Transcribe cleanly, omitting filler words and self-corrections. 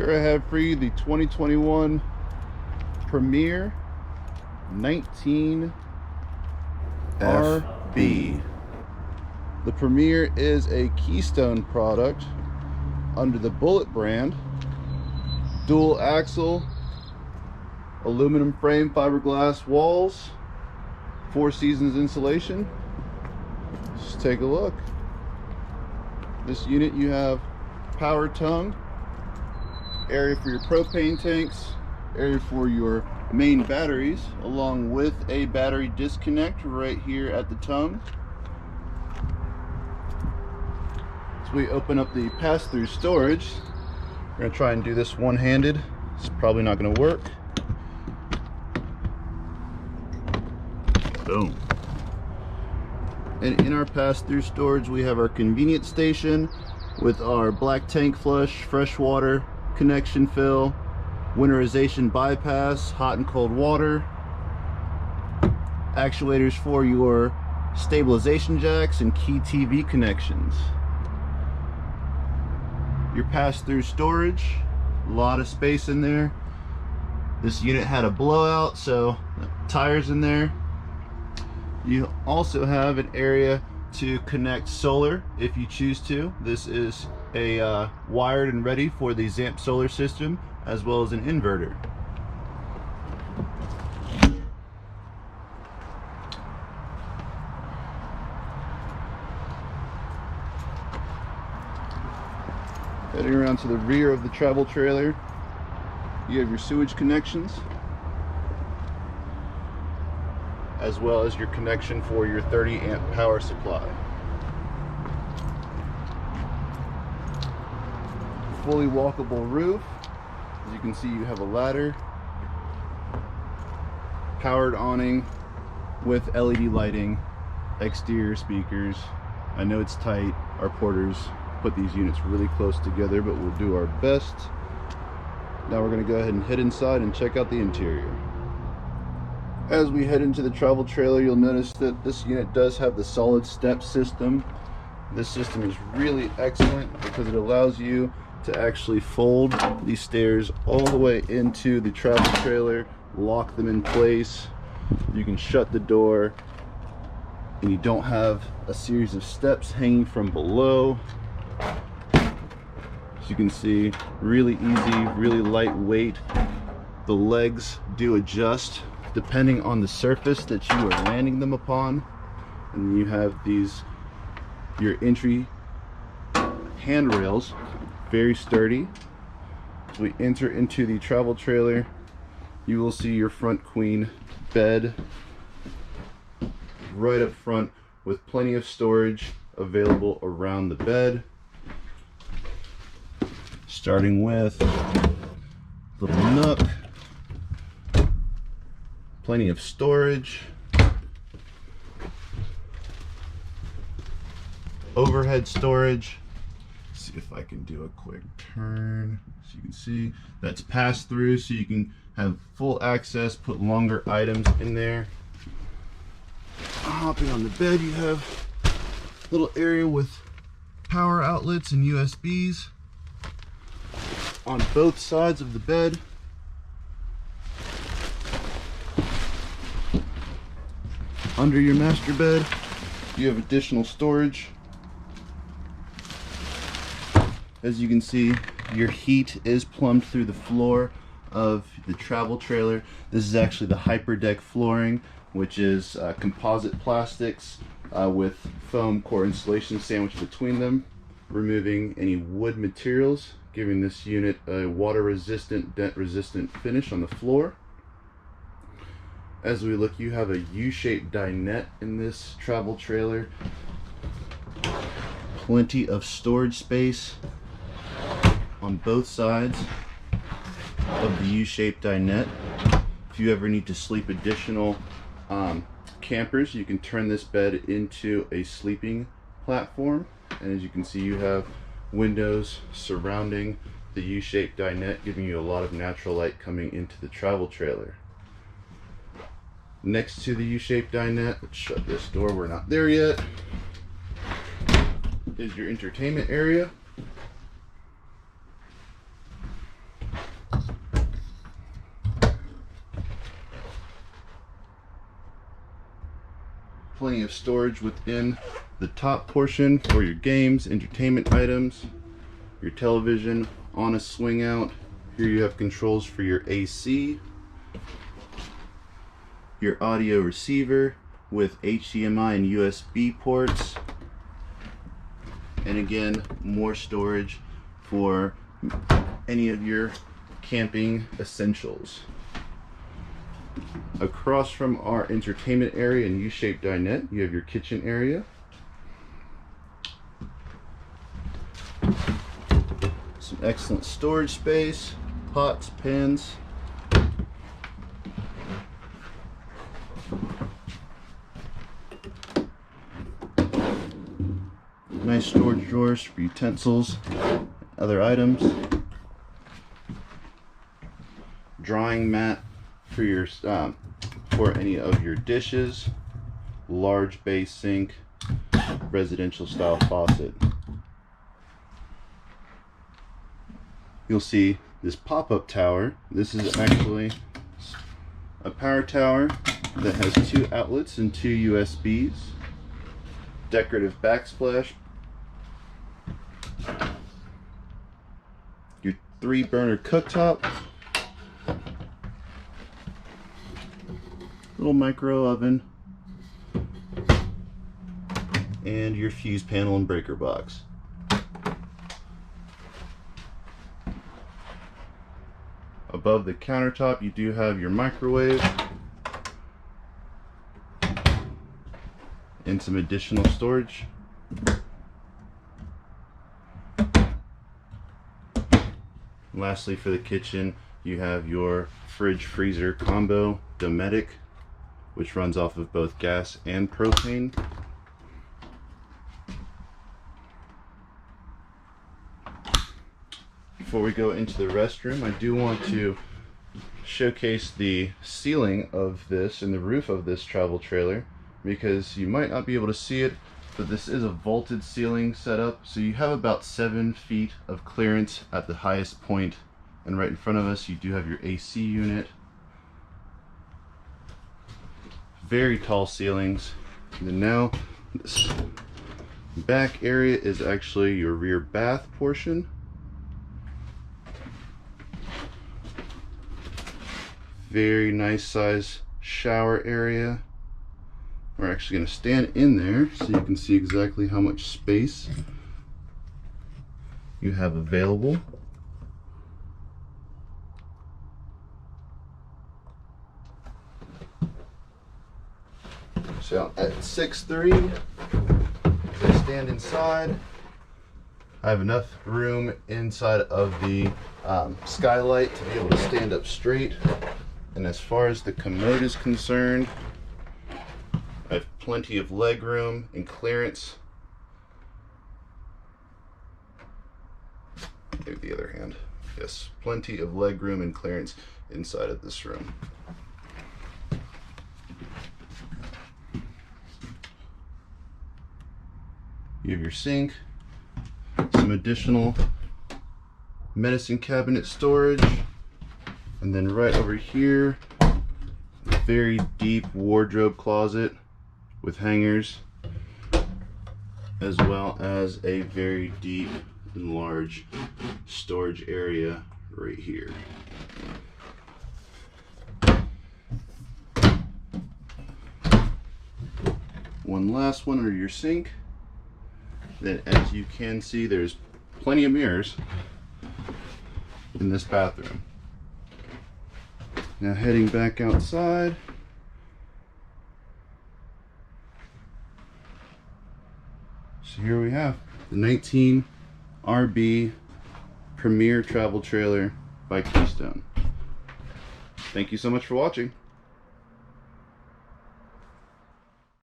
Here I have for you the 2021 Premier 19 RB. The Premier is a Keystone product under the Bullet brand. Dual axle, aluminum frame, fiberglass walls, 4 seasons insulation. Just take a look. This unit, you have power tongue, area for your propane tanks, area for your main batteries, along with a battery disconnect right here at the tongue. So we open up the pass-through storage. We're going to try and do this one-handed. It's probably not going to work. Boom. And in our pass-through storage, we have our convenience station with our black tank flush, freshwater connection fill, winterization bypass, hot and cold water, actuators for your stabilization jacks, and key TV connections. Your pass-through storage, a lot of space in there. This unit had a blowout, so tires in there. You also have an area to connect solar if you choose to. This is a wired and ready for the ZAMP solar system, as well as an inverter. Heading around to the rear of the travel trailer, you have your sewage connections, as well as your connection for your 30 amp power supply. Fully walkable roof. As you can see, you have a ladder, powered awning with LED lighting, exterior speakers. I know it's tight. Our porters put these units really close together, but we'll do our best. Now we're going to go ahead and head inside and check out the interior. As we head into the travel trailer, you'll notice that this unit does have the solid step system. This system is really excellent because it allows you to actually fold these stairs all the way into the travel trailer, lock them in place. You can shut the door, and you don't have a series of steps hanging from below. As you can see, really easy, really lightweight. The legs do adjust depending on the surface that you are landing them upon. And you have your entry handrails, very sturdy. As we enter into the travel trailer, you will see your front queen bed right up front with plenty of storage available around the bed. Starting with little nook, plenty of storage, overhead storage. Let's see if I can do a quick turn. So you can see that's pass through, so you can have full access, put longer items in there. Hopping on the bed, you have a little area with power outlets and USBs on both sides of the bed. Under your master bed, you have additional storage. As you can see, your heat is plumbed through the floor of the travel trailer. This is actually the hyperdeck flooring, which is composite plastics with foam core insulation sandwiched between them, removing any wood materials, giving this unit a water resistant, dent resistant finish on the floor. As we look, you have a U-shaped dinette in this travel trailer. Plenty of storage space on both sides of the U-shaped dinette. If you ever need to sleep additional campers, you can turn this bed into a sleeping platform. And as you can see, you have windows surrounding the U-shaped dinette, giving you a lot of natural light coming into the travel trailer. Next to the U-shaped dinette, let's shut this door, we're not there yet, is your entertainment area. plenty of storage within the top portion for your games, entertainment items, your television on a swing out. Here you have controls for your AC, your audio receiver with HDMI and USB ports, and again, more storage for any of your camping essentials. Across from our entertainment area and U-shaped dinette, you have your kitchen area. Some excellent storage space, pots, pans. Nice storage drawers for utensils, other items. Drying mat for your for any of your dishes. Large base sink, residential style faucet. You'll see this pop-up tower. This is actually a power tower that has 2 outlets and 2 USBs. Decorative backsplash. Your 3-burner cooktop. Little micro oven. And your fuse panel and breaker box. Above the countertop, you do have your microwave and some additional storage. Lastly, for the kitchen, you have your fridge freezer combo Dometic, which runs off of both gas and propane. Before we go into the restroom, I do want to showcase the ceiling of this and the roof of this travel trailer, because you might not be able to see it, but this is a vaulted ceiling setup, so you have about 7 feet of clearance at the highest point. And right in front of us, you do have your AC unit. Very tall ceilings. And then now, this back area is actually your rear bath portion. Very nice size shower area. We're actually going to stand in there so you can see exactly how much space you have available. So at 6'3", I stand inside. I have enough room inside of the skylight to be able to stand up straight. And as far as the commode is concerned, I have plenty of leg room and clearance. Maybe the other hand. Yes, plenty of leg room and clearance inside of this room. You have your sink, some additional medicine cabinet storage, and then right over here, a very deep wardrobe closet with hangers, as well as a very deep and large storage area right here. One last one under your sink. Then, as you can see, there's plenty of mirrors in this bathroom. Now heading back outside. So here we have the 19 RB Premier travel trailer by Keystone. Thank you so much for watching.